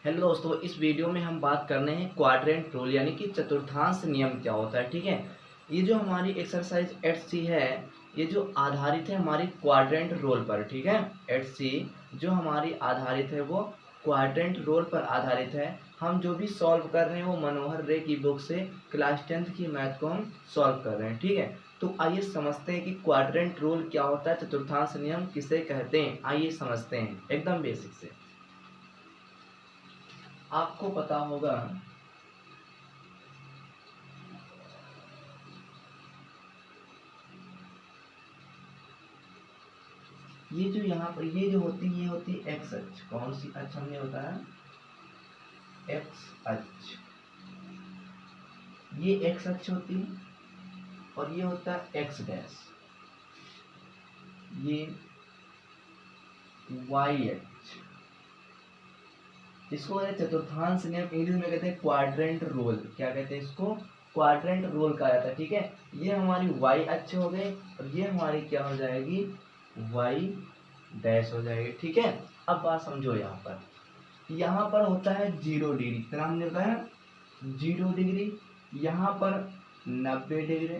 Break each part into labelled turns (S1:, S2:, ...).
S1: Hello दोस्तों, इस video में हम बात करने हैं क्वाड्रेंट रूल यानी कि चतुर्थांश नियम क्या होता है। ठीक है, ये जो हमारी एक्सरसाइज 8C है, ये जो आधारित है हमारी क्वाड्रेंट रूल पर। ठीक है, 8C जो हमारी आधारित है वो क्वाड्रेंट रूल पर आधारित है। हम जो भी सॉल्व कर रहे हैं वो मनोहर रे की बुक से क्लास 10th की मैथ को हम सॉल्व कर रहे हैं। ठीक है, तो आइए समझते हैं कि क्वाड्रेंट रूल क्या होता है, चतुर्थांश नियम किसे कहते हैं। आइए समझते हैं एकदम बेसिक से। आपको पता होगा ये जो यहाँ पर ये जो होती है, ये होती है एक्स अक्ष। कौन सी अक्ष हमने बताया? एक्स अक्ष। ये एक्स अक्ष होती है और ये होता है एक्स डैश। ये वाई अक्ष। इसको कहते हैं चतुर्थांश नियम, इंग्लिश में कहते हैं क्वाड्रेंट रूल। क्या कहते हैं इसको? क्वाड्रेंट रूल कहा जाता है। ठीक है, ये हमारी वाई अक्ष हो गई और ये हमारी क्या हो जाएगी? वाई डैश हो जाएगी। ठीक है, अब बात समझो। यहाँ पर होता है 0 डिग्री। कितना हमने बताया? 0 डिग्री। यहाँ पर 90 डिग्री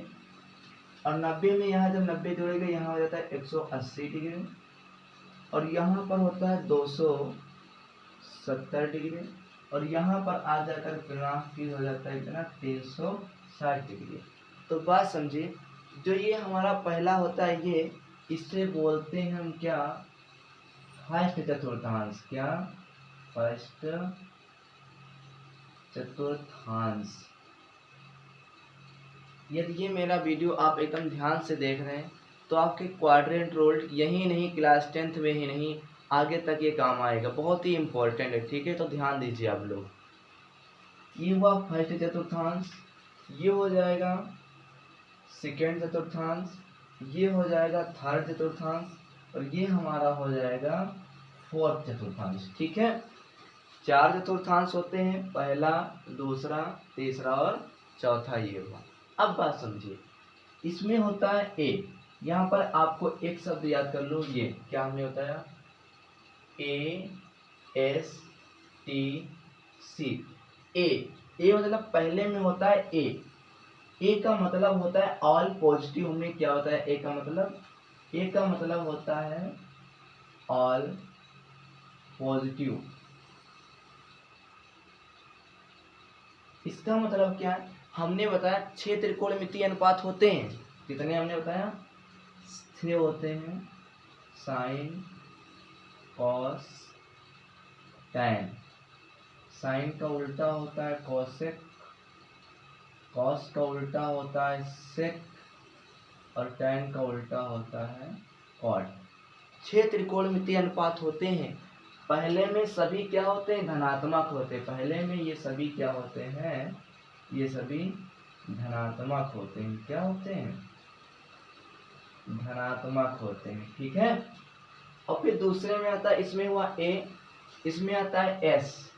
S1: और 90 में यहाँ जब 90 जोड़ेगा यहाँ हो जाता है 180 डिग्री और यहाँ पर होता है 270 डिग्री और यहाँ पर आ जाकर ग्राफ की हो जाता है कितना? 360 डिग्री। तो बात समझिए, जो ये हमारा पहला होता है ये, इससे बोलते हैं हम क्या? फर्स्ट चतुर्थांश। क्या? फर्स्ट चतुर्थांश। यदि ये मेरा वीडियो आप एकदम ध्यान से देख रहे हैं तो आपके क्वाड्रेंट रूल यही नहीं, क्लास 10th में ही नहीं, आगे तक ये काम आएगा। बहुत ही इंपॉर्टेंट है। ठीक है, तो ध्यान दीजिए आप लोग। ये हुआ फर्स्ट चतुर्थांश, ये हो जाएगा सेकेंड चतुर्थांश, ये हो जाएगा थर्ड चतुर्थांश और ये हमारा हो जाएगा फोर्थ चतुर्थांश। ठीक है, 4 चतुर्थांश होते हैं, पहला, दूसरा, तीसरा और चौथा। ये हुआ। अब बात समझिए, इसमें होता है ए। यहाँ पर आपको एक शब्द याद कर लो, ये क्या हमने बताया? A S T C. ए मतलब पहले में होता है ए। ए का मतलब होता है ऑल पॉजिटिव में। क्या होता है ए का मतलब? ए का मतलब होता है ऑल पॉजिटिव। इसका मतलब क्या है? हमने बताया 6 त्रिकोणमितीय अनुपात होते हैं। कितने हमने बताया? 6 होते हैं। Sign, cos, tan. साइन का उल्टा होता है कॉसेक, कॉस का उल्टा होता है सेक और टैन का उल्टा होता है कॉट। 6 त्रिकोणमितीय अनुपात होते हैं। पहले में सभी क्या होते हैं? धनात्मक होते हैं। पहले में ये सभी क्या होते हैं? ये सभी धनात्मक होते हैं। क्या होते हैं? धनात्मक होते हैं। ठीक है, और फिर दूसरे में आता है, इसमें हुआ ए, इसमें आता है एस।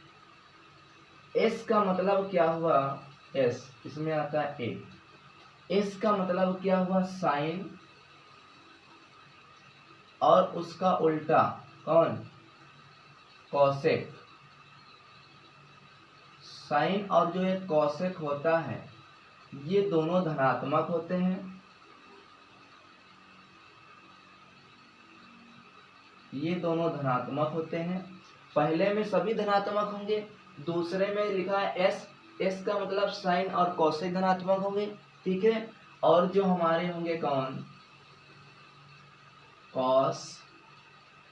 S1: एस का मतलब क्या हुआ? एस, इसमें आता है ए। एस का मतलब क्या हुआ? साइन और उसका उल्टा कौन? कॉसेक। साइन और जो ये कॉसेक होता है ये दोनों धनात्मक होते हैं। ये दोनों धनात्मक होते हैं। पहले में सभी धनात्मक होंगे, दूसरे में लिखा है एस। एस का मतलब साइन और कॉसेक धनात्मक होंगे। ठीक है, और जो हमारे होंगे कौन? कॉस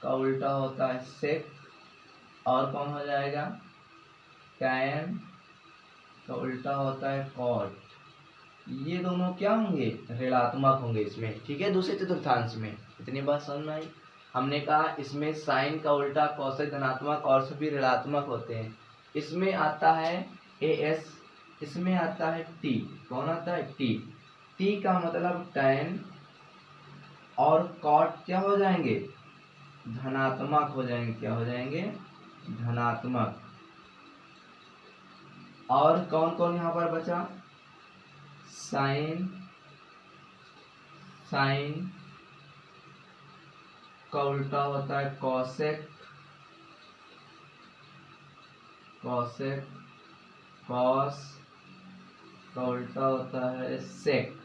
S1: का उल्टा होता है सेक और कौन हो जाएगा? टैन का उल्टा होता है कॉट। ये दोनों क्या होंगे? ऋणात्मक होंगे इसमें। ठीक है, दूसरे चतुर्थांश में। इतनी बात समझ में आई? हमने कहा इसमें साइन का उल्टा कॉसेक धनात्मक और सभी ऋणात्मक होते हैं। इसमें आता है ए एस, इसमें आता है टी। कौन आता है? टी। टी का मतलब टैन और कॉट क्या हो जाएंगे? धनात्मक हो जाएंगे। क्या हो जाएंगे? धनात्मक। और कौन कौन यहाँ पर बचा? साइन, साइन का उल्टा होता है कॉसेक कॉसेक, कॉस का उल्टा होता है सेक।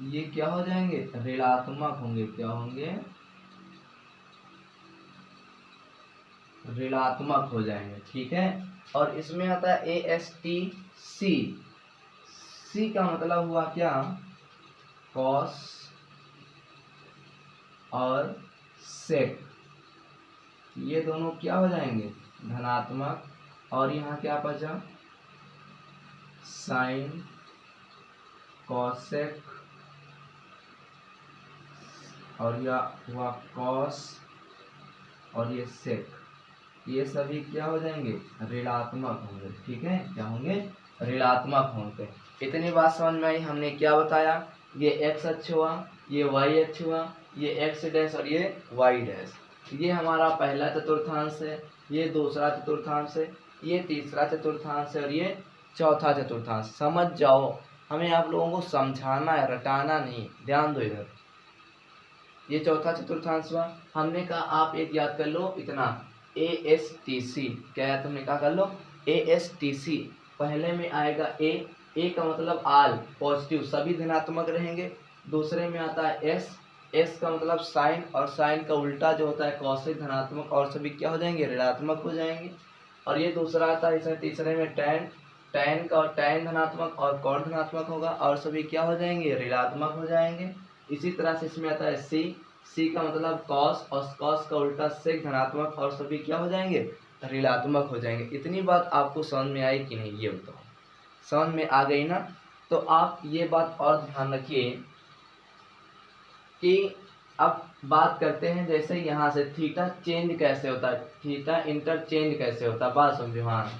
S1: ये क्या हो जाएंगे? ऋणात्मक होंगे। क्या होंगे? ऋणात्मक हो जाएंगे। ठीक है। और इसमें आता है ASTC। सी का मतलब हुआ क्या? कॉस और सेक, ये दोनों क्या हो जाएंगे? धनात्मक। और यहाँ क्या बचा? साइन, कॉसेक, और यह हुआ कॉस, और ये सेक, ये सभी क्या हो जाएंगे? ऋणात्मक होंगे। ठीक है। क्या होंगे? ऋणात्मक होंगे। इतनी बात समझ में आई? हमने क्या बताया? ये x अक्ष हुआ, ये y अक्ष हुआ, ये x डैश और ये y डैश। ये हमारा पहला चतुर्थांश है, ये दूसरा चतुर्थांश है, ये तीसरा चतुर्थांश है और ये चौथा चतुर्थांश। समझ जाओ, हमें आप लोगों को समझाना है, रटाना नहीं। ध्यान दो इधर। ये चौथा चतुर्थांश हुआ। हमने कहा आप एक याद कर लो इतना, ASTC। क्या है? तुमने कहा कर लो ASTC। पहले में आएगा ए का मतलब आल, पॉजिटिव, सभी धनात्मक रहेंगे। दूसरे में आता है एस का मतलब साइन, और साइन का उल्टा जो होता है कॉसेक, धनात्मक, और सभी क्या हो जाएंगे? ऋणात्मक हो जाएंगे। और ये दूसरा आता है, इसमें तीसरे में टैन का, टैन धनात्मक और कॉट धनात्मक होगा, और सभी क्या हो जाएंगे? ऋणात्मक हो जाएंगे। इसी तरह से इसमें आता है सी का मतलब कॉस, और कॉस का उल्टा सेक, धनात्मक, और सभी क्या हो जाएंगे? ऋणात्मक हो जाएंगे। इतनी बात आपको समझ में आई कि नहीं, ये बताओ। समझ में आ गई ना? तो आप ये बात और ध्यान रखिए कि अब बात करते हैं, जैसे यहाँ से थीटा चेंज कैसे होता है, थीटा इंटरचेंज कैसे होता है। बात समझो। हाँ,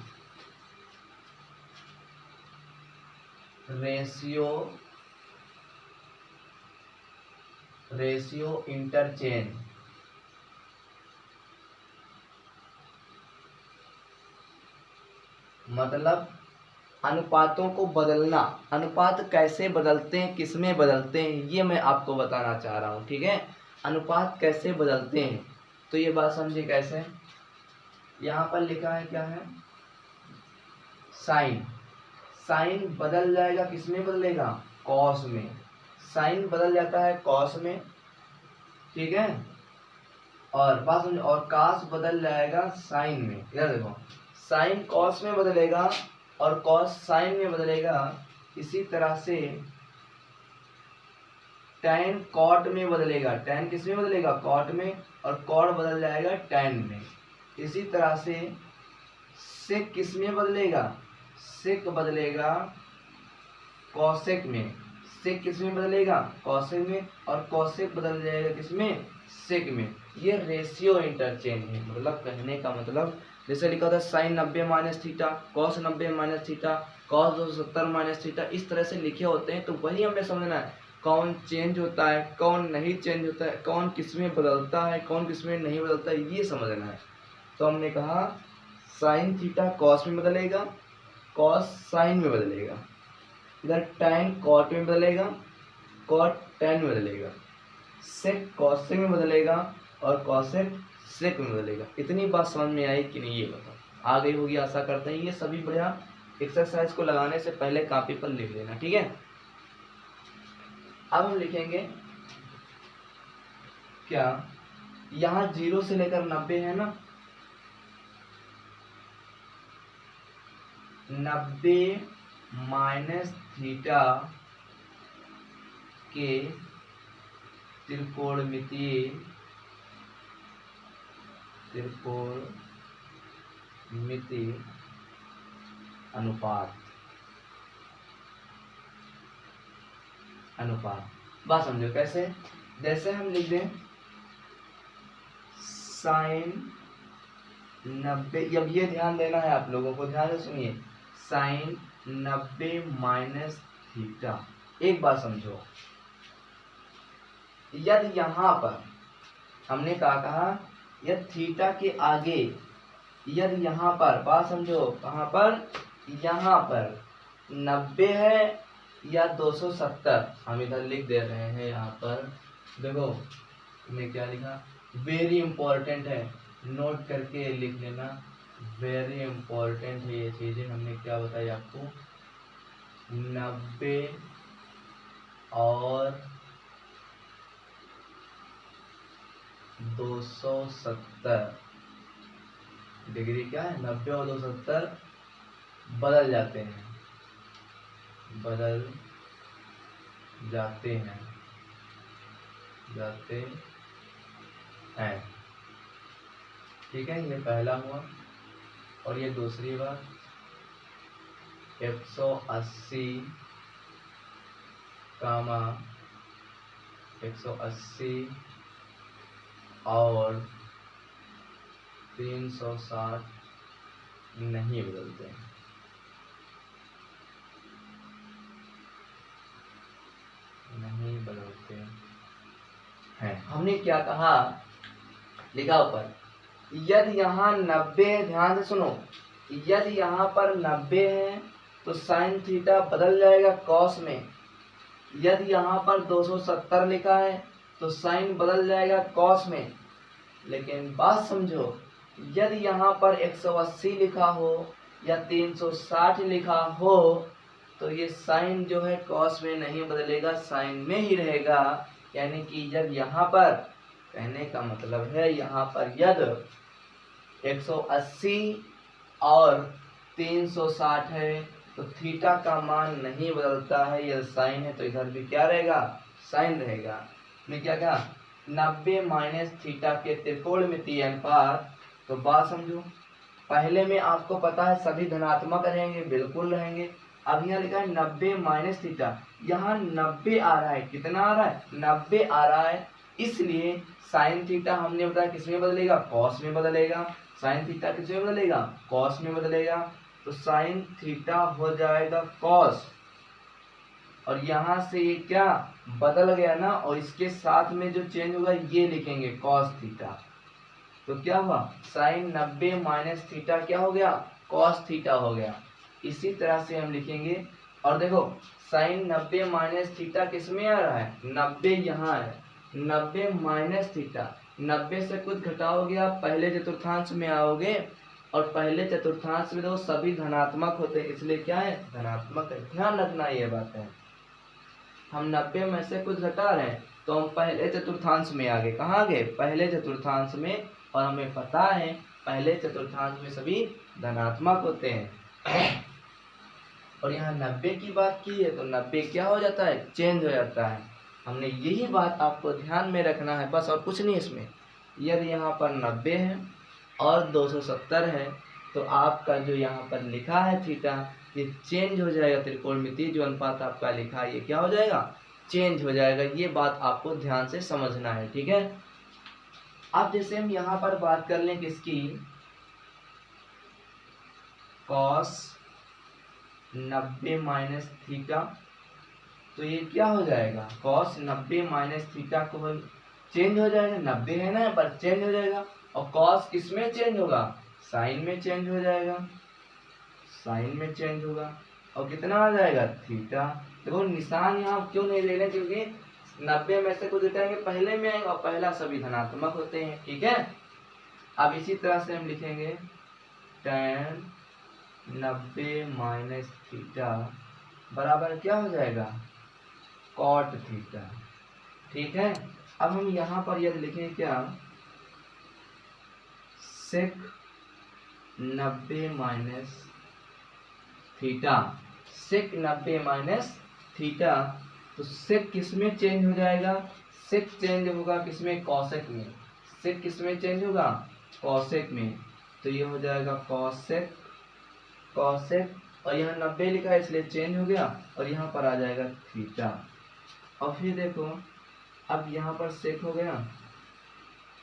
S1: रेशियो इंटरचेंज, मतलब अनुपातों को बदलना। अनुपात कैसे बदलते हैं, किसमें बदलते हैं, ये मैं आपको बताना चाह रहा हूँ। ठीक है। अनुपात कैसे बदलते हैं, तो ये बात समझिए कैसे। यहाँ पर लिखा है, क्या है? साइन। साइन बदल जाएगा, किसमें बदलेगा? कॉस में। साइन बदल जाता है कॉस में। ठीक है। और बात समझो, और कॉस बदल जाएगा साइन में। इधर देखो, साइन कॉस में बदलेगा और कॉस साइन में बदलेगा। इसी तरह से टैन कॉट में बदलेगा। टैन किस में बदलेगा? कॉट में। और कॉट बदल जाएगा टैन में। इसी तरह से सेक किस में बदलेगा? सेक बदलेगा कॉसेक में। सेक किस में बदलेगा? कॉसेक में। और कॉसेक बदल जाएगा किस में? सेक में। ये रेशियो इंटरचेंज है। मतलब कहने का मतलब, जैसे लिखा था sine 90 minus theta, cos 90 minus theta, cos 270 minus theta, इस तरह से लिखे होते हैं। तो वही हमें समझना है, कौन चेंज होता है, कौन नहीं चेंज होता है, कौन किस में बदलता है, कौन किस में नहीं बदलता है, ये समझना है। तो हमने कहा साइन थीटा कॉस में बदलेगा, कॉस साइन में बदलेगा। इधर टैन कॉट में बदलेगा, कॉट टैन में बदलेगा। सेक कॉसेक में बदलेगा और कॉसेक सेक में बदलेगा। इतनी बात समझ में आई कि नहीं, ये बताओ। आ गई होगी आशा करते हैं। ये सभी बढ़िया एक्सरसाइज को लगाने से पहले कॉपी पर लिख लेना। ठीक है। अब हम लिखेंगे क्या, यहाँ 0 से लेकर 90 है ना, 90 माइनस थीटा के त्रिकोणमितीय अनुपात। बात समझो कैसे। जैसे हम लिख दें साइन 90, अब ये ध्यान देना है आप लोगों को, ध्यान से सुनिए। Sine 90 minus theta. एक बात समझो, यदि यहाँ पर हमने कहा यदि थीटा के आगे, यदि यहाँ पर, बात समझो, कहाँ पर? यहाँ पर 90 है या 270, हम इधर लिख दे रहे हैं। यहाँ पर देखो हमने क्या लिखा, वेरी इंपॉर्टेंट है, नोट करके लिख लेना। वेरी इंपॉर्टेंट है ये चीज़ें। हमने क्या बताई आपको, 90 और 270 डिग्री क्या है, 90 और 270 बदल जाते हैं, बदल जाते हैं, जाते हैं। ठीक है, ये पहला हुआ। और ये दूसरी बात, 180 कामा 180 और 360 नहीं बदलते हैं। नहीं बदलते हैं। हमने क्या कहा, लिखा ऊपर, यदि यहाँ 90 है, ध्यान से सुनो, यदि यहाँ पर 90 है तो साइन थीटा बदल जाएगा कॉस में। यदि यहाँ पर 270 लिखा है तो साइन बदल जाएगा कॉस में। लेकिन बात समझो, यदि यहाँ पर 180 लिखा हो या 360 लिखा हो तो ये साइन जो है कॉस में नहीं बदलेगा, साइन में ही रहेगा। यानी कि जब यहाँ पर, कहने का मतलब है यहाँ पर यदि 180 और 360 है तो थीटा का मान नहीं बदलता है, यह साइन है तो इधर भी क्या रहेगा, साइन रहेगा। हमने क्या कहा, 90 माइनस थीटा के त्रिकोणमितीय अनुपात। तो बात समझो, पहले में आपको पता है सभी धनात्मक रहेंगे, बिल्कुल रहेंगे। अब यहाँ लिखा है 90 माइनस थीटा, यहाँ 90 आ रहा है, कितना आ रहा है, 90 आ रहा है, इसलिए साइन थीटा हमने बताया किस में बदलेगा, कॉस में बदलेगा। साइन थीटा किस में बदलेगा, कॉस में बदलेगा। तो साइन थीटा हो जाएगा कॉस, और यहाँ से ये क्या बदल गया ना, और इसके साथ में जो चेंज होगा ये लिखेंगे कॉस थीटा। तो क्या हुआ, साइन 90 माइनस थीटा क्या हो गया, कॉस थीटा हो गया। इसी तरह से हम लिखेंगे। और देखो साइन 90 माइनस थीटा किस में आ रहा है, 90 यहाँ है, 90 माइनस थीटा, 90 से कुछ घटाओगे आप पहले चतुर्थांश में आओगे, और पहले चतुर्थांश में तो सभी धनात्मक होते हैं, इसलिए क्या है, धनात्मक है। ध्यान रखना ये बात है, हम 90 में से कुछ घटा रहे हैं तो हम पहले चतुर्थांश में आ गए, कहाँ आ गए, पहले चतुर्थांश में। और हमें पता है पहले चतुर्थांश में सभी धनात्मक होते हैं। और यहाँ 90 की बात की है तो 90 क्या हो जाता है, चेंज हो जाता है। हमने यही बात आपको ध्यान में रखना है बस, और कुछ नहीं इसमें। यदि यहाँ पर 90 है और 270 है तो आपका जो यहाँ पर लिखा है थीटा, ये चेंज हो जाएगा, त्रिकोणमितीय जो अनुपात आपका लिखा है ये क्या हो जाएगा, चेंज हो जाएगा। ये बात आपको ध्यान से समझना है, ठीक है। अब जैसे हम यहाँ पर बात कर लें किसकी, कॉस 90 माइनस थीटा, तो ये क्या हो जाएगा, कॉस 90 माइनस थीटा को चेंज हो जाएगा, 90 है ना पर चेंज हो जाएगा। और कॉस किस में चेंज होगा, साइन में चेंज हो जाएगा, साइन में चेंज होगा। और कितना आ जाएगा, थीटा। देखो निशान यहाँ क्यों नहीं ले रहे, क्योंकि 90 में से कुछ घटाएंगे पहले में आएगा, और पहला सभी धनात्मक होते हैं, ठीक है। अब इसी तरह से हम लिखेंगे tan 90 माइनस थीटा बराबर क्या हो जाएगा, कॉट थीटा, ठीक है। अब हम यहाँ पर यदि लिखें क्या, सेक 90 माइनस थीटा, सेक 90 माइनस थीटा, तो सेक किस में चेंज हो जाएगा, सेक चेंज होगा किसमें, कॉसेक में। सेक किस में चेंज होगा, कॉसेक में। तो ये हो जाएगा कॉसेक, कॉसेक, और यहाँ 90 लिखा है इसलिए चेंज हो गया, और यहाँ पर आ जाएगा थीटा। और फिर देखो अब यहाँ पर सेक हो गया,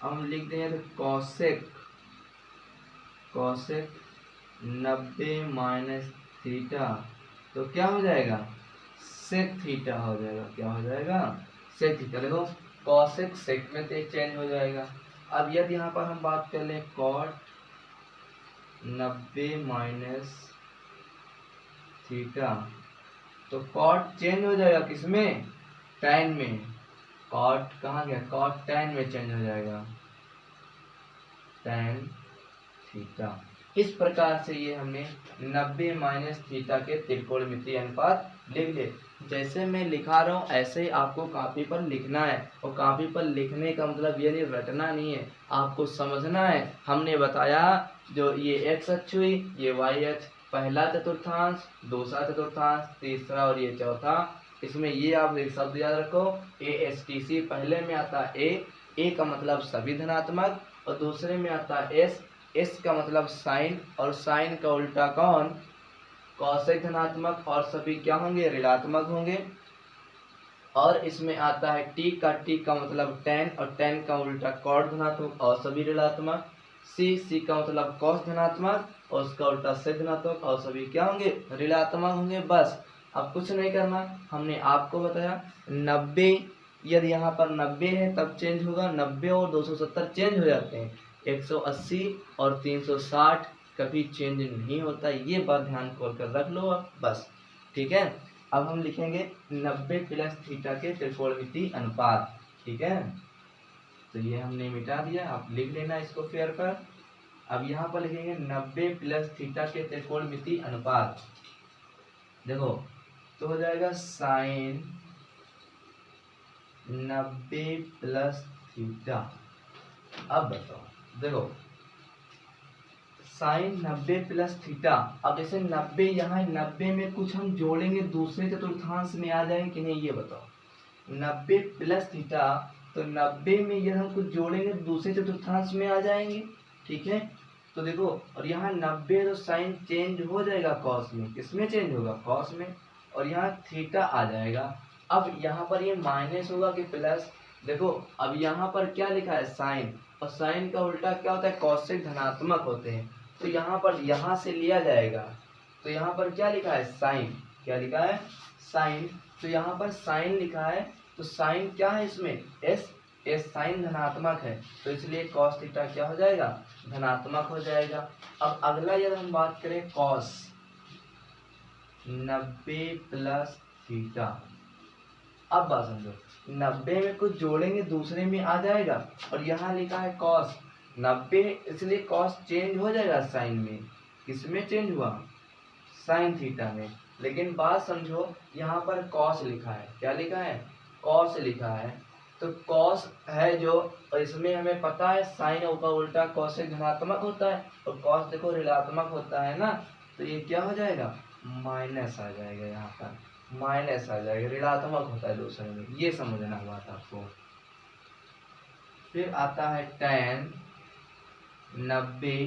S1: अब हम लिख देंगे तो कॉसेक, कॉसेक 90 माइनस थीटा, तो क्या हो जाएगा, सेक थीटा हो जाएगा। क्या हो जाएगा, सेक थीटा। देखो कॉसेक सेक में तो चेंज हो जाएगा। अब यदि यहाँ पर हम बात कर लें कॉट 90 माइनस थीटा, तो कॉट चेंज हो जाएगा किसमें, टैन में। कॉट कहाँ गया, कॉट टैन में चेंज हो जाएगा, टैन थीटा। इस प्रकार से ये हमने 90 माइनस थीटा के त्रिकोणमितीय अनुपात लिख लिए। जैसे मैं लिखा रहा हूँ ऐसे ही आपको कॉपी पर लिखना है, और कॉपी पर लिखने का मतलब ये नहीं रटना नहीं है, आपको समझना है। हमने बताया जो ये एक्स अक्ष हुई, ये वाई अक्ष, पहला चतुर्थांश, दूसरा चतुर्थांश, तीसरा और ये चौथा। इसमें ये आप एक शब्द याद रखो, ASTC पहले में आता है ए का मतलब सभी धनात्मक, और दूसरे में आता है एस का मतलब साइन, और साइन का उल्टा कौन, कौशिक धनात्मक, और सभी क्या होंगे, ऋणात्मक होंगे। और इसमें आता है टी का मतलब टेन, और टेन का उल्टा कॉट धनात्मक और सभी ऋणात्मक। सी का मतलब कॉस धनात्मक और उसका उल्टा सेक धनात्मक और सभी क्या होंगे, ऋणात्मक होंगे। बस अब कुछ नहीं करना, हमने आपको बताया 90, यदि यहाँ पर 90 है तब चेंज होगा, 90 और 270 चेंज हो जाते हैं, 180 और 360 कभी चेंज नहीं होता। ये बात ध्यान खोल कर रख लो अब, बस ठीक है। अब हम लिखेंगे 90 प्लस थीटा के त्रिकोणमितीय अनुपात, ठीक है। तो ये हमने मिटा दिया, आप लिख लेना इसको फेयर पर। अब यहाँ पर लिखेंगे 90 प्लस थीटा के त्रिकोणमितीय अनुपात। देखो तो हो जाएगा साइन 90 प्लस थीटा। अब बताओ, देखो साइन 90 प्लस थीटा। अब जैसे 90 यहाँ 90 में कुछ हम जोड़ेंगे दूसरे चतुर्थांश में आ जाएंगे कि नहीं, ये बताओ। 90 प्लस थीटा, तो 90 में यदि हम कुछ जोड़ेंगे दूसरे चतुर्थांश में आ जाएंगे, ठीक है। तो देखो, और यहाँ 90 तो साइन चेंज हो जाएगा कॉस में, किसमें चेंज होगा, कॉस में, और यहाँ थीटा आ जाएगा। अब यहाँ पर ये माइनस होगा कि प्लस, देखो अब यहाँ पर क्या लिखा है, साइन, और साइन का उल्टा क्या होता है, कॉसेक धनात्मक होते हैं। तो यहाँ पर यहाँ से लिया जाएगा, तो यहाँ पर क्या लिखा है, साइन, क्या लिखा है, साइन। तो यहाँ पर साइन लिखा है, तो साइन क्या है इसमें, एस साइन धनात्मक है, तो इसलिए कॉस थीटा क्या हो जाएगा, धनात्मक हो जाएगा। अब अगला यदि हम बात करें कॉस 90 प्लस थीटा। अब बात समझो, 90 में कुछ जोड़ेंगे दूसरे में आ जाएगा, और यहाँ लिखा है कॉस 90, इसलिए कॉस चेंज हो जाएगा साइन में, किसमें चेंज हुआ, साइन थीटा में। लेकिन बात समझो, यहाँ पर कॉस लिखा है, क्या लिखा है, कॉस लिखा है, तो कॉस है जो, और इसमें हमें पता है साइन का उल्टा कॉसेक धनात्मक होता है, और कॉस देखो ऋणात्मक होता है ना, तो ये क्या हो जाएगा, माइनस आ जाएगा, यहाँ पर माइनस आ जाएगा, ऋणात्मक होता है दूसरे में, ये समझना बात आपको। फिर आता है tan 90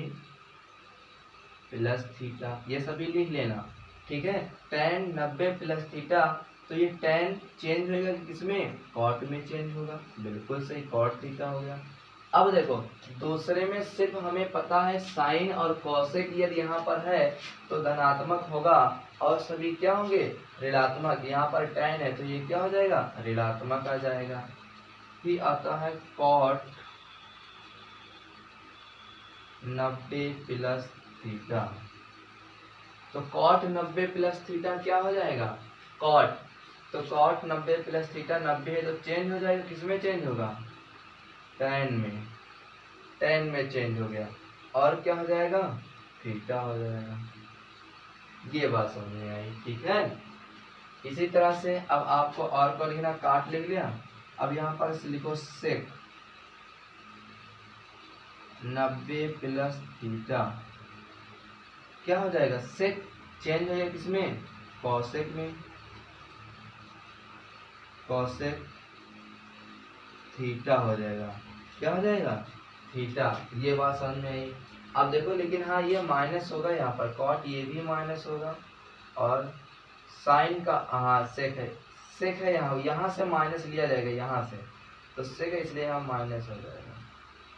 S1: प्लस थीटा, ये सभी लिख लेना, ठीक है। tan 90 प्लस थीटा, तो ये tan चेंज होगा किसमें, कॉट में चेंज होगा, बिल्कुल सही, कॉट थीटा हो गया। अब देखो दूसरे में सिर्फ हमें पता है साइन और कॉसेक यदि यहाँ पर है तो धनात्मक होगा, और सभी क्या होंगे, ऋणात्मक। यहाँ पर tan है तो ये क्या हो जाएगा, ऋणात्मक आ जाएगा। फिर आता है कॉट 90 प्लस थीटा, तो कॉट 90 प्लस थीटा क्या हो जाएगा, कॉट, तो कॉट 90 प्लस थीटा, 90 है तो चेंज हो जाएगा, किसमें चेंज होगा, tan में, tan में चेंज हो गया, और क्या हो जाएगा, थीटा हो जाएगा। ये बात समझ में आई, ठीक है। इसी तरह से अब आपको और को लिखना, काट लिख लिया। अब यहाँ पर लिखो सेक 90 प्लस थीटा, क्या हो जाएगा, सेक चेंज हो जाएगा किसमें, कॉसेक में, कॉसेक थीटा हो जाएगा, क्या हो जाएगा, थीटा। ये बात समझ में आई। अब देखो लेकिन हाँ ये माइनस होगा, यहाँ पर कॉट ये भी माइनस होगा, और साइन का हाँ सेक है, सेक है यहाँ से माइनस लिया जाएगा, यहाँ से तो सेक है, इसलिए यहाँ माइनस हो जाएगा,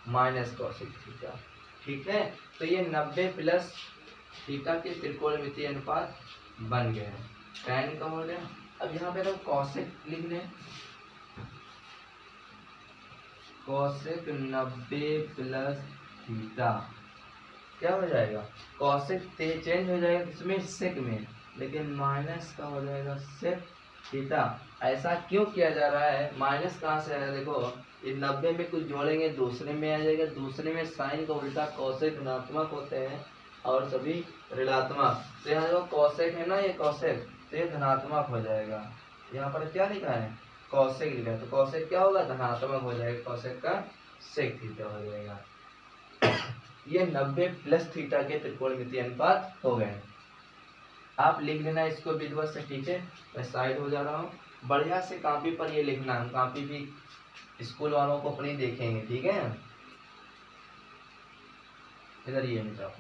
S1: माइनस कॉसेक थीटा, ठीक है। तो ये 90 प्लस थीटा के त्रिकोणमितीय अनुपात बन गए हैं, tan का हो गया। अब यहाँ पे हम कॉसेक लिख लें, कॉसेक 90 प्लस थीटा, क्या हो जाएगा, कॉसेक चेंज हो जाएगा किसमें, सेक में, लेकिन माइनस का हो जाएगा सेक थीटा। ऐसा क्यों किया जा रहा है, माइनस कहाँ से आया, देखो ये 90 में कुछ जोड़ेंगे दूसरे में आ जाएगा, दूसरे में साइन का उल्टा कॉसेक ऋणात्मक होते हैं, और सभी ऋणात्मक। तो यहाँ जो कौशिक है ना, ये कौशिक, तो ये धनात्मक हो जाएगा। यहाँ पर क्या लिखा है, कौशिक लिखा है, तो कौशिक क्या होगा, धनात्मक हो जाएगा, कौशिक का सेक थीटा हो जाएगा। ये 90 प्लस थीटा के त्रिकोणमितीय अनुपात हो गए। आप लिख लेना इसको विधिवत से, ठीक है। मैं साइड हो जा रहा हूँ, बढ़िया से कॉपी पर ये लिखना, हम कॉपी भी स्कूल वालों को अपनी देखेंगे, ठीक है। इधर ये मिटाओ।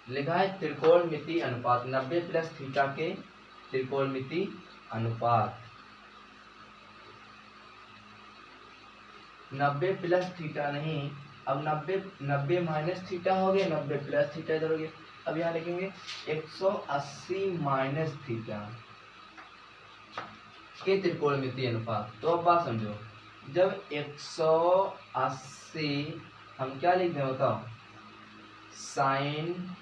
S1: लिखा है त्रिकोणमिति अनुपात, 90 प्लस थीटा के त्रिकोणमिति अनुपात। 90 प्लस थीटा नहीं, अब 90 माइनस थीटा हो गया, 90 प्लस थीटा इधर हो गया। अब यहाँ लिखेंगे 180 माइनस थीटा के त्रिकोणमिति अनुपात। तो अब बात समझो, जब 180 हम क्या लिखते हैं बताओ, sine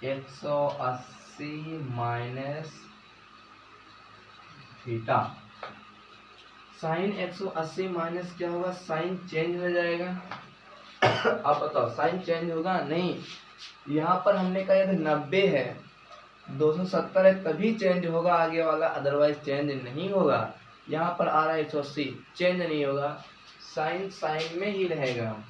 S1: 180 minus theta. Sine 180 minus क्या होगा, साइन चेंज हो जाएगा। आप बताओ साइन चेंज होगा नहीं, यहाँ पर हमने कहा यदि 90 है, 270 है, तभी चेंज होगा आगे वाला, अदरवाइज चेंज नहीं होगा। यहाँ पर आ रहा है 180, चेंज नहीं होगा, साइन साइन में ही रहेगा,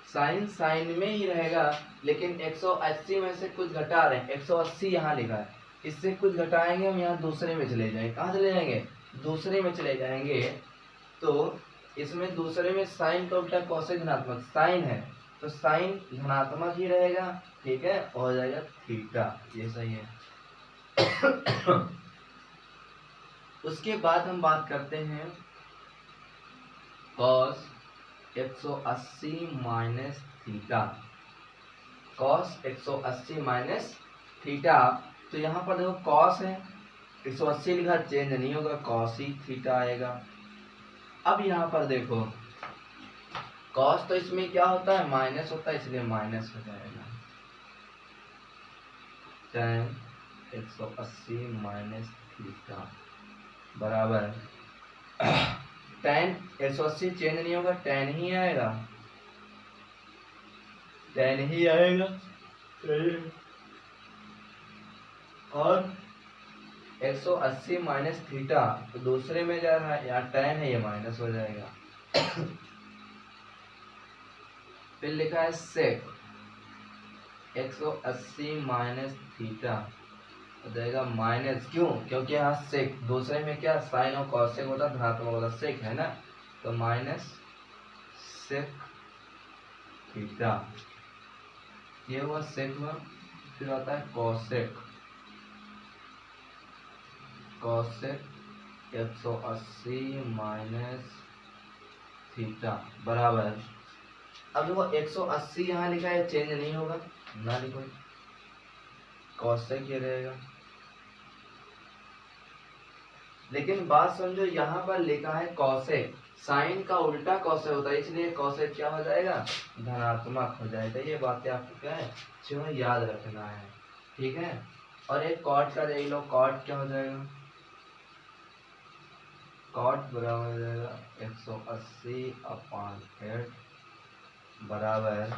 S1: साइन साइन में ही रहेगा। लेकिन 180 में से कुछ घटा रहे हैं, 180 यहाँ लिखा है, इससे कुछ घटाएंगे हम, यहाँ दूसरे में चले जाएंगे। कहाँ चले जाएंगे, दूसरे में चले जाएंगे। तो इसमें दूसरे में साइन का उल्टा कौशिक धनात्मक, साइन है तो साइन धनात्मक ही रहेगा, ठीक है, हो जाएगा थीटा, ये सही है। उसके बाद हम बात करते हैं cos 180 minus theta, cos 180 minus theta. तो यहाँ पर देखो कॉस है, 180 लिखा, चेंज नहीं होगा, कॉस ही थीटा आएगा। अब यहाँ पर देखो कॉस तो इसमें क्या होता है, माइनस होता है, इसलिए माइनस हो जाएगा, tan 180 माइनस थीटा बराबर tan 180 चेंज नहीं होगा, tan ही आएगा, tan ही आएगा, और 180 माइनस थीटा तो दूसरे में जा रहा है, यहाँ tan है, ये माइनस हो जाएगा। फिर लिखा है सेक 180 माइनस थीटा हो जाएगा माइनस, क्यों, क्योंकि यहाँ सेक दूसरे में क्या साइन और कॉसेक होता, धनात्मक होता, सेक है ना, तो माइनस सेक थीटा, ये हुआ सेक हुआ। फिर आता है कॉसेक, कॉसेक 180 माइनस थीटा बराबर, अब देखो 180 यहाँ लिखा है, चेंज नहीं होगा, ना लिखो, कॉसेक ये रहेगा। लेकिन बात समझो, यहाँ पर लिखा है कॉसेक, साइन का उल्टा कॉसेक होता है, इसलिए कॉसेक क्या हो जाएगा, धनात्मक हो जाएगा। ये बातें आपको क्या है, जो याद रखना है, ठीक है। और एक कॉट का देख लो, कॉट क्या हो जाएगा, कॉट बराबर हो जाएगा 180/8 बराबर,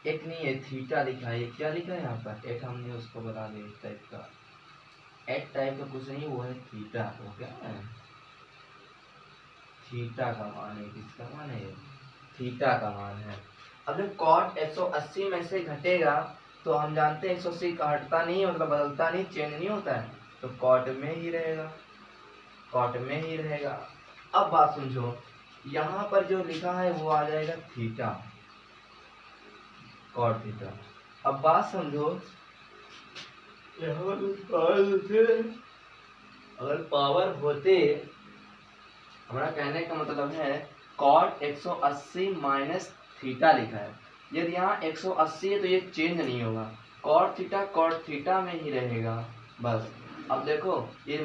S1: एक नहीं है थीटा लिखा है, क्या लिखा है यहाँ पर, एक हमने उसको बता दिया, इस टाइप का, एक टाइप का कुछ नहीं, वो है थीटा। वो क्या है, थीटा का मान है, किसका मान है, थीटा का मान है। अब जब कॉट 180 में से घटेगा, तो हम जानते हैं 180 का हटता नहीं है, मतलब बदलता नहीं, चेंज नहीं होता है, तो कॉट में ही रहेगा, कॉट में ही रहेगा। अब बात समझो, यहाँ पर जो लिखा है वो आ जाएगा थीटा, कॉट थीटा। अब बात समझो, अगर पावर होते, हमारा कहने का मतलब है कॉट 180 माइनस थीटा लिखा है, यदि यहाँ 180 है तो ये चेंज नहीं होगा, कॉट थीटा में ही रहेगा बस। अब देखो ये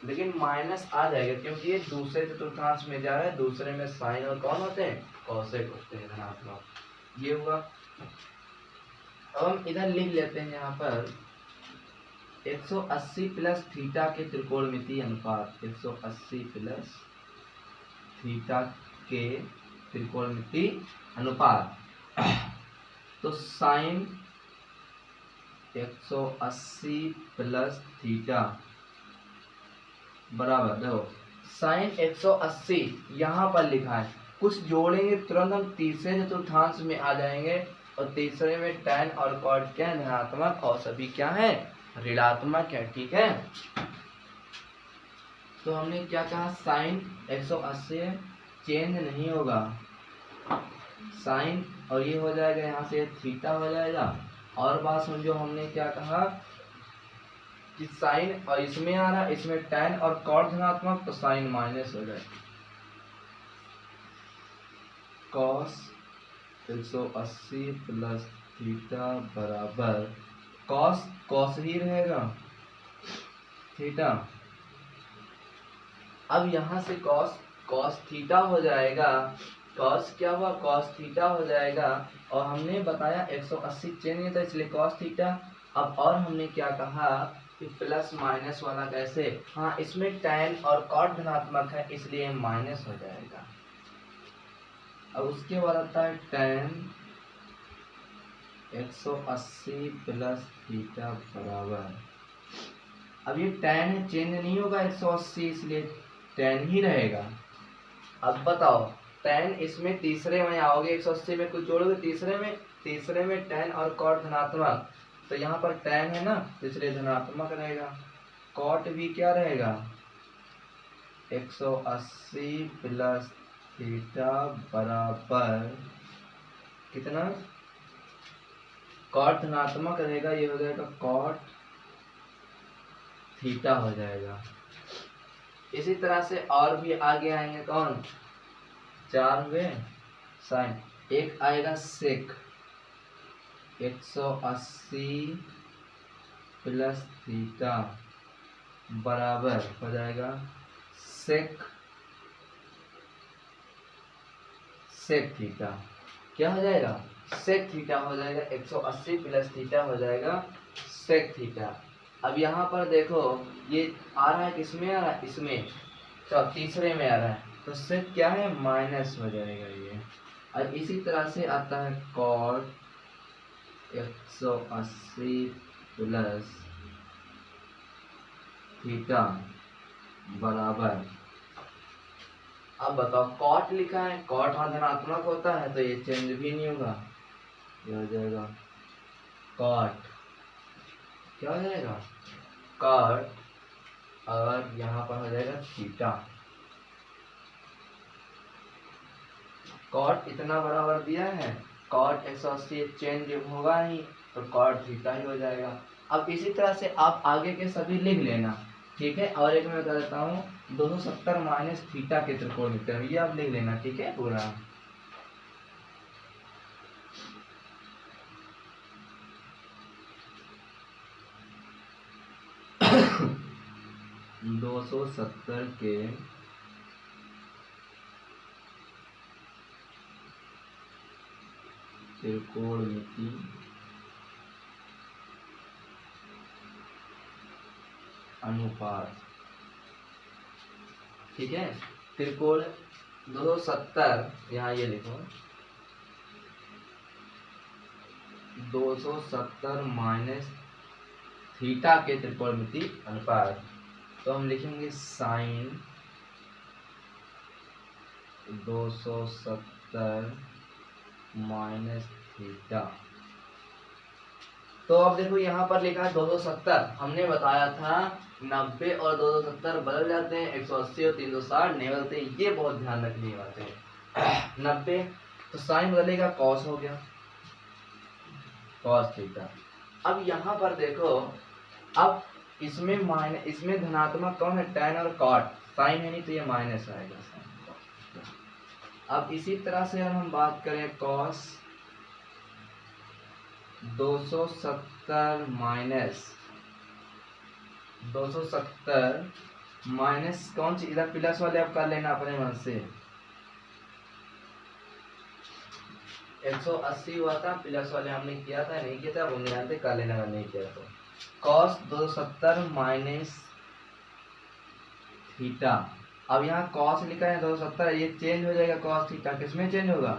S1: लेकिन माइनस आ जाएगा क्योंकि ये दूसरे चतुर्थांश में जा रहा है, दूसरे में साइन और कौन होते हैं, कॉसेक होते हैं, धनात्मक। ये हुआ। अब हम इधर लिख लेते हैं यहाँ पर 180 प्लस थीटा के त्रिकोणमितीय अनुपात, 180 प्लस थीटा के त्रिकोणमितीय अनुपात। तो साइन 180 प्लस थीटा बराबर, देखो साइन 180 यहाँ पर लिखा है, कुछ जोड़ेंगे तुरंत हम तीसरे चतुर्थांश में आ जाएंगे, और तीसरे में tan और cot क्या है, धनात्मक, और सभी क्या है, ऋणात्मक है। ठीक है, तो हमने क्या कहा, साइन 180 चेंज नहीं होगा, साइन और ये हो जाएगा, यहाँ से थीटा हो जाएगा। और बात समझो, हमने क्या कहा कि साइन और इसमें आ रहा है, इसमें tan और cot धनात्मक, तो साइन माइनस हो जाएगा, cos 180 प्लस थीटा बराबर cos ही रहेगा थीटा। अब यहाँ से cos थीटा हो जाएगा, cos क्या हुआ, cos थीटा हो जाएगा। और हमने बताया 180 चेंज है तो इसलिए cos थीटा। अब और हमने क्या कहा कि प्लस माइनस वाला कैसे, हाँ इसमें tan और cot धनात्मक है इसलिए माइनस हो जाएगा। अब उसके बाद आता है tan 180 प्लस थीटा बराबर, अब ये tan है, चेंज नहीं होगा 180 इसलिए tan ही रहेगा। अब बताओ tan इसमें तीसरे में आओगे, 180 में कुछ जोड़ोगे तीसरे में tan और cot धनात्मक, तो यहाँ पर tan है ना इसलिए धनात्मक रहेगा, cot भी क्या रहेगा 180 प्लस थीटा बराबर कितना, cot धनात्मक रहेगा, ये हो जाएगा cot थीटा हो जाएगा। इसी तरह से और भी आगे आएंगे, कौन, 4 हुए साइन, एक आएगा सेक 180 प्लस थीटा बराबर हो जाएगा सेक थीटा, क्या हो जाएगा, सेक थीटा हो जाएगा, 180 प्लस थीटा हो जाएगा सेक थीटा। अब यहाँ पर देखो ये आ रहा है, किसमें आ रहा है, इसमें, तो तीसरे में आ रहा है, तो सेक क्या है, माइनस हो जाएगा ये। और इसी तरह से आता है cot 180 प्लस थीटा बराबर, अब बताओ cot लिखा है, cot हाँ धनात्मक होता है तो ये चेंज भी नहीं होगा, ये हो जाएगा cot, क्या हो जाएगा cot, और यहाँ पर हो जाएगा थीटा। cot इतना बराबर दिया है, cot 180 चेंज होगा नहीं तो cot थीटा ही हो जाएगा। अब इसी तरह से आप आगे के सभी लिख लेना, ठीक है। और एक मैं बता देता हूँ, 270 माइनस थीटा के त्रिकोणमितीय, ये आप लिख लेना, ठीक है पूरा। दो 270 के त्रिकोणमितीय अनुपात, ठीक है। त्रिकोण 270, यहाँ ये लिखो 270 माइनस थीटा के त्रिकोणमितीय अनुपात, तो हम लिखेंगे साइन 270 माइनस थीटा। तो अब देखो यहाँ पर लिखा है 270, हमने बताया था 90 और 270 बदल जाते हैं, 180 और 360 नहीं बदलते, ये बहुत ध्यान रखने की बात है। 90 तो साइन बदलेगा, कॉस हो गया, कॉस थीटा। अब यहाँ पर देखो, अब इसमें धनात्मक कौन है, tan और cot, साइन है नहीं तो ये माइनस आएगा। अब इसी तरह से हम बात करें cos 270 माइनस 270 माइनस कौन सी, इधर प्लस वाले आप कर लेना अपने मन से। 180 हुआ था, प्लस वाले हमने किया था, नहीं किया था, अब हम जानते कर लेना अगर नहीं किया तो। Cos 270 minus theta. अब यहाँ कॉस लिखा है 270, ये चेंज हो जाएगा, कॉस थीटा किसमें चेंज होगा,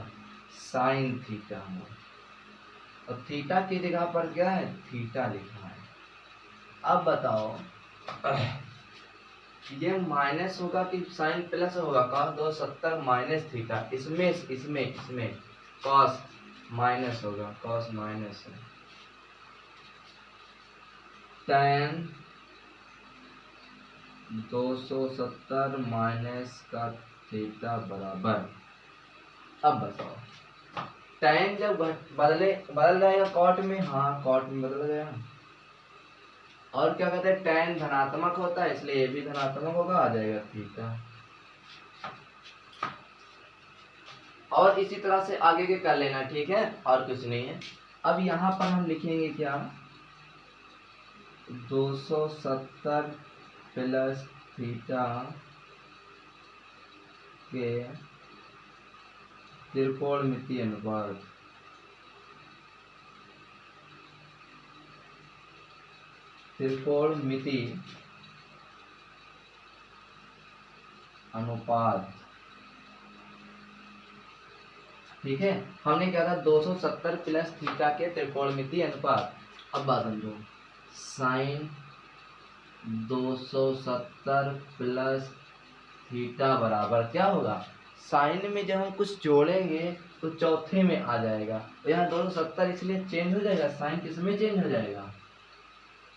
S1: साइन थीटा में। और थीटा की जगह पर क्या है, थीटा लिखा है। अब बताओ ये माइनस होगा कि साइन प्लस होगा, कॉस 270 माइनस थीटा, इसमें इसमें इसमें कॉस माइनस होगा, कॉस माइनस है। tan 270 माइनस का थीटा बराबर। अब बताओ tan जब बदल जाएगा कॉट में, हाँ कॉट में बदल गया। और क्या कहते हैं, tan धनात्मक होता है इसलिए ये भी धनात्मक होगा, आ जाएगा थीटा। और इसी तरह से आगे के कर लेना, ठीक है, और कुछ नहीं है। अब यहाँ पर हम लिखेंगे क्या, 270 प्लस थीटा के त्रिकोणमितीय अनुपात, त्रिकोणमिति अनुपात, ठीक है। हमने क्या था 270 प्लस थीटा के त्रिकोणमिति अनुपात। अब बात समझो, साइन 270 प्लस थीटा बराबर क्या होगा, साइन में जब हम कुछ जोड़ेंगे तो चौथे में आ जाएगा, तो यहाँ 270 इसलिए चेंज हो जाएगा, साइन किस में चेंज हो जाएगा,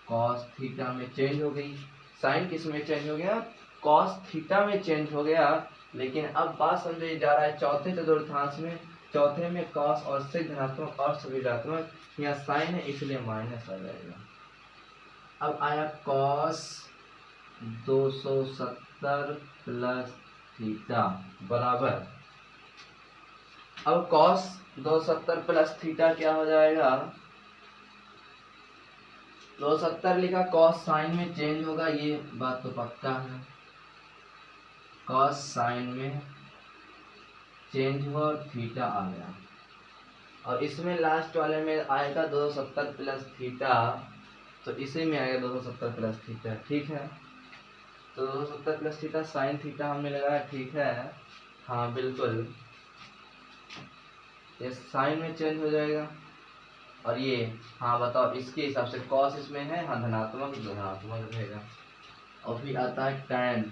S1: कॉस थीटा में चेंज हो गई। साइन किस में चेंज हो गया, कॉस थीटा में चेंज हो गया। लेकिन अब बात समझे जा रहा है चौथे चतुर्थांश में, चौथे में कॉस और सेक धनात्मक और सभी ऋणात्मक, यहाँ साइन है इसलिए माइनस आ जाएगा। अब आया कॉस 270 प्लस थीटा बराबर, अब कॉस 270 प्लस थीटा क्या हो जाएगा, 270 लिखा, कॉस साइन में चेंज होगा, ये बात तो पक्का है, कॉस साइन में चेंज हुआ और थीटा आ गया। और इसमें लास्ट वाले में आएगा 270 प्लस थीटा, तो इसी में आएगा 270 प्लस थीटा, ठीक है। तो 270 प्लस थीटा साइन थीटा हमने लगाया, ठीक है, हाँ बिल्कुल, ये साइन में चेंज हो जाएगा। और ये हाँ बताओ, इसके हिसाब से कॉस इसमें है, हाँ धनात्मक धनात्मक रहेगा। और फिर आता है tan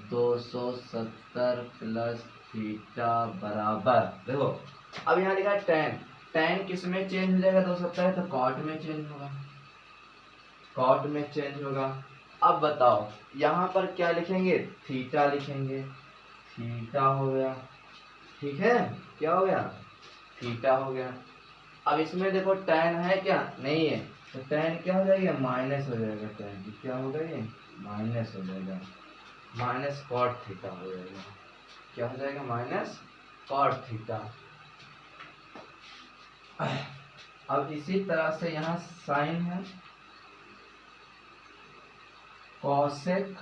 S1: 270 प्लस थीटा बराबर, देखो अब यहाँ लिखा है tan किस में चेंज हो जाएगा, 270 तो कॉट में चेंज होगा, कॉट में चेंज होगा। अब बताओ यहाँ पर क्या लिखेंगे, थीटा लिखेंगे, थीटा हो गया, ठीक है, क्या हो गया, थीटा हो गया। अब इसमें देखो tan है क्या, नहीं है, तो tan क्या हो जाएगा, माइनस हो जाएगा, tan क्या होगा, ये माइनस हो जाएगा, माइनस कॉट थीटा हो जाएगा, क्या हो जाएगा, माइनस कॉट थीटा। अब इसी तरह से यहाँ साइन है, cosec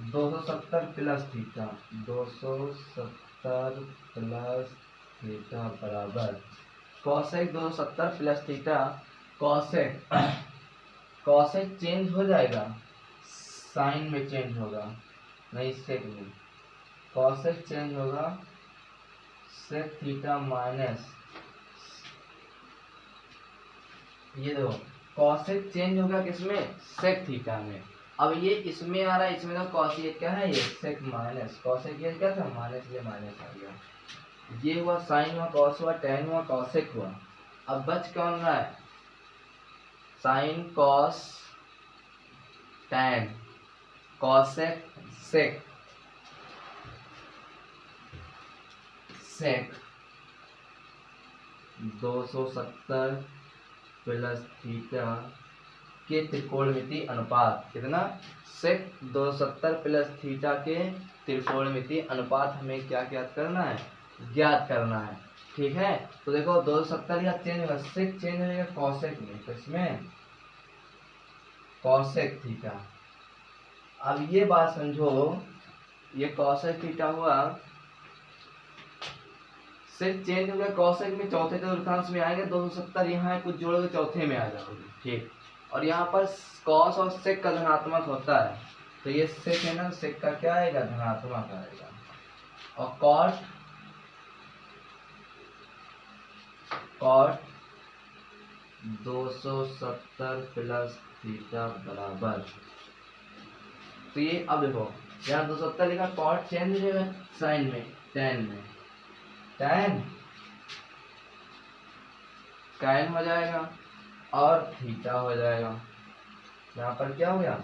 S1: 270 plus theta, 270 plus theta बराबर, cosec 270 plus theta, cosec change हो जाएगा, साइन में चेंज होगा, नहीं सेक में, कॉसेक चेंज होगा, सेक थीटा माइनस, ये देखो कॉसेक चेंज होगा किसमें, सेक थीटा में। अब ये इसमें आ रहा है, इसमें तो कॉस ये क्या है, ये सेक माइनस, कॉसेक ये क्या था, माइनस, ये माइनस आ गया, ये हुआ साइन हुआ, कॉस हुआ, tan हुआ, कॉसेक हुआ। अब बच कौन रहा है, sine cos tan, cosec sec, sec 270 plus theta के त्रिकोणमिति अनुपात, कितना, सेक 270 प्लस थीटा के त्रिकोणमिति अनुपात हमें क्या ज्ञात करना है, ज्ञात करना है, ठीक है। तो देखो 270 या चेंज होगा, सेक चेंज हो जाएगा कॉसेक में, तो इसमें कॉसेक थीटा। अब ये बात समझो, ये कॉसेक थीटा हुआ, सिर्फ चेंज हो गया कॉसेक में, चौथे चतुर्थांश में आएंगे 270, यहाँ कुछ जोड़ोगे चौथे में आ जाओगे, ठीक। और यहाँ पर कॉस और सेक का धनात्मक होता है, तो ये सेक है ना, सेक का क्या आएगा, धनात्मक आएगा। और कॉट 270 प्लस थीटा बराबर, तो ये अब देखो यहाँ 270 लिखा, कॉट चेंज हो गया साइन में, टेन में, टेन कैन हो जाएगा और थीटा हो जाएगा। यहाँ पर क्या हो गया,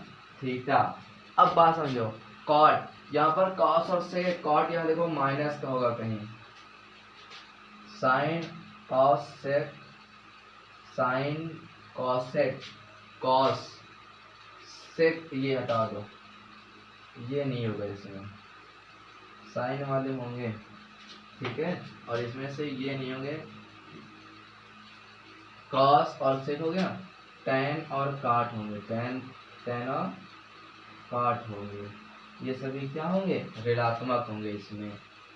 S1: थीटा। अब बात समझो, कॉट, यहाँ पर कॉस और से कॉट, यहाँ देखो माइनस का होगा कहीं, sine cos sec, sine cosec, cos sec, ये हटा दो, ये नहीं होगा इसमें, साइन वाले होंगे, ठीक है, और इसमें से ये नहीं होंगे, कॉस और सेक हो गया, टेन और काट होंगे, टेन और काट होंगे, ये सभी क्या होंगे, ऋणात्मक होंगे इसमें,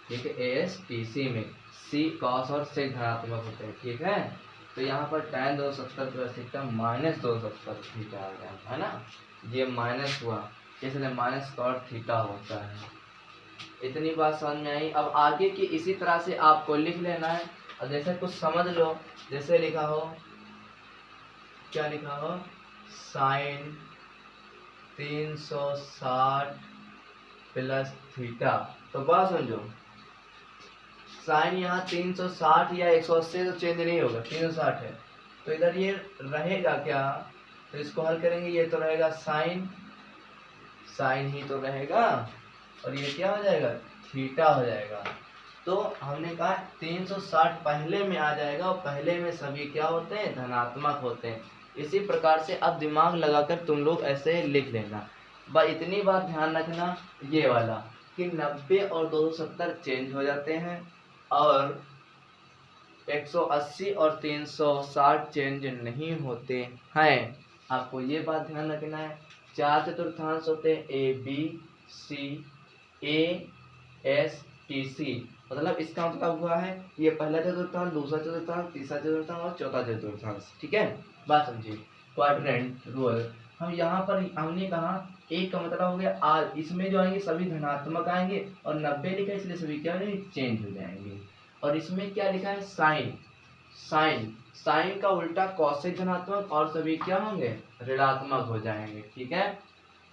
S1: ठीक है। ASTC में सी कॉस और सेक धनात्मक होते हैं, ठीक है। तो यहाँ पर tan 270 plus theta minus 270 theta आ गया, है ना, ये माइनस हुआ, इसलिए माइनस कॉट थीटा होता है। इतनी बात समझ में आई। अब आगे की इसी तरह से आपको लिख लेना है, और जैसे कुछ समझ लो, जैसे लिखा हो, क्या लिखा हो, साइन 360 प्लस थीटा, तो बात समझो, साइन यहाँ 360 या 180 तो चेंज नहीं होगा, 360 है, तो इधर ये रहेगा क्या, तो इसको हल करेंगे, ये तो रहेगा साइन, साइन ही तो रहेगा, और ये क्या हो जाएगा, थीटा हो जाएगा। तो हमने कहा 360 पहले में आ जाएगा, और पहले में सभी क्या होते हैं, धनात्मक होते हैं। इसी प्रकार से अब दिमाग लगाकर तुम लोग ऐसे लिख लेना। बस इतनी बात ध्यान रखना, ये वाला कि 90 और 270 चेंज हो जाते हैं, और 180 और 360 चेंज नहीं होते हैं। आपको ये बात ध्यान रखना है। 4 चतुर्थांश होते हैं, ABCASTC, मतलब इसका मतलब हुआ है ये पहला चतुर्थांश, दूसरा चतुर्थांश, तीसरा चतुर्थांश और चौथा चतुर्थांश, ठीक है। बात समझिए, क्वाड्रेंट रूल, हम यहाँ पर हमने कहा एक का मतलब हो गया आर, इसमें जो आएंगे सभी धनात्मक आएंगे, और 90 लिखा है इसलिए सभी क्या हो जाएंगे, चेंज हो जाएंगे। और इसमें क्या लिखा है, साइन, साइन, साइन का उल्टा कॉसेक धनात्मक, और सभी क्या होंगे, ऋणात्मक हो जाएंगे, ठीक है।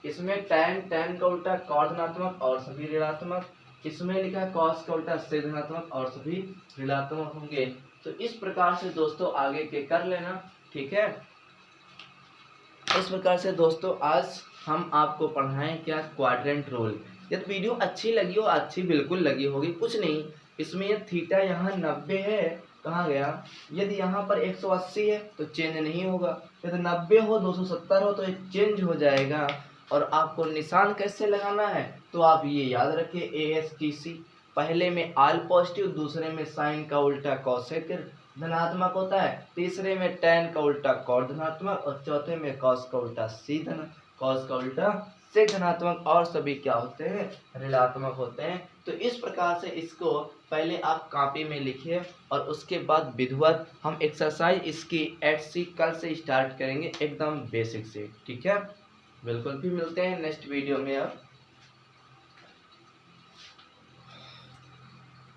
S1: इसमें टैन, टैन का उल्टा कॉट धनात्मक और सभी ऋणात्मक, इसमें लिखा है कॉस का उल्टा सेक धनात्मक और सभी ऋणात्मक होंगे। तो इस प्रकार से दोस्तों आगे के कर लेना, ठीक है। इस प्रकार से दोस्तों आज हम आपको पढ़ाएं क्या, क्वाड्रेंट रूल। यदि वीडियो अच्छी लगी हो, अच्छी बिल्कुल लगी होगी, कुछ नहीं, इसमें ये थीटा यहाँ 90 है, कहाँ गया, यदि यहाँ पर 180 है तो चेंज नहीं होगा, यदि 90 हो 270 हो तो ये चेंज हो जाएगा। और आपको निशान कैसे लगाना है, तो आप ये याद रखिए, ASTC, पहले में आल पॉजिटिव, दूसरे में साइन का उल्टा कॉसेक धनात्मक होता है, तीसरे में टैन का उल्टा कॉट धनात्मक, और चौथे में कॉस का उल्टा कॉस का उल्टा सेक धनात्मक, और सभी क्या होते हैं, ऋणात्मक होते हैं। तो इस प्रकार से इसको पहले आप कॉपी में लिखिए, और उसके बाद विधिवत हम एक्सरसाइज इसकी एटसी कल से स्टार्ट करेंगे, एकदम बेसिक से, ठीक है। बिल्कुल, भी मिलते हैं नेक्स्ट वीडियो में अब।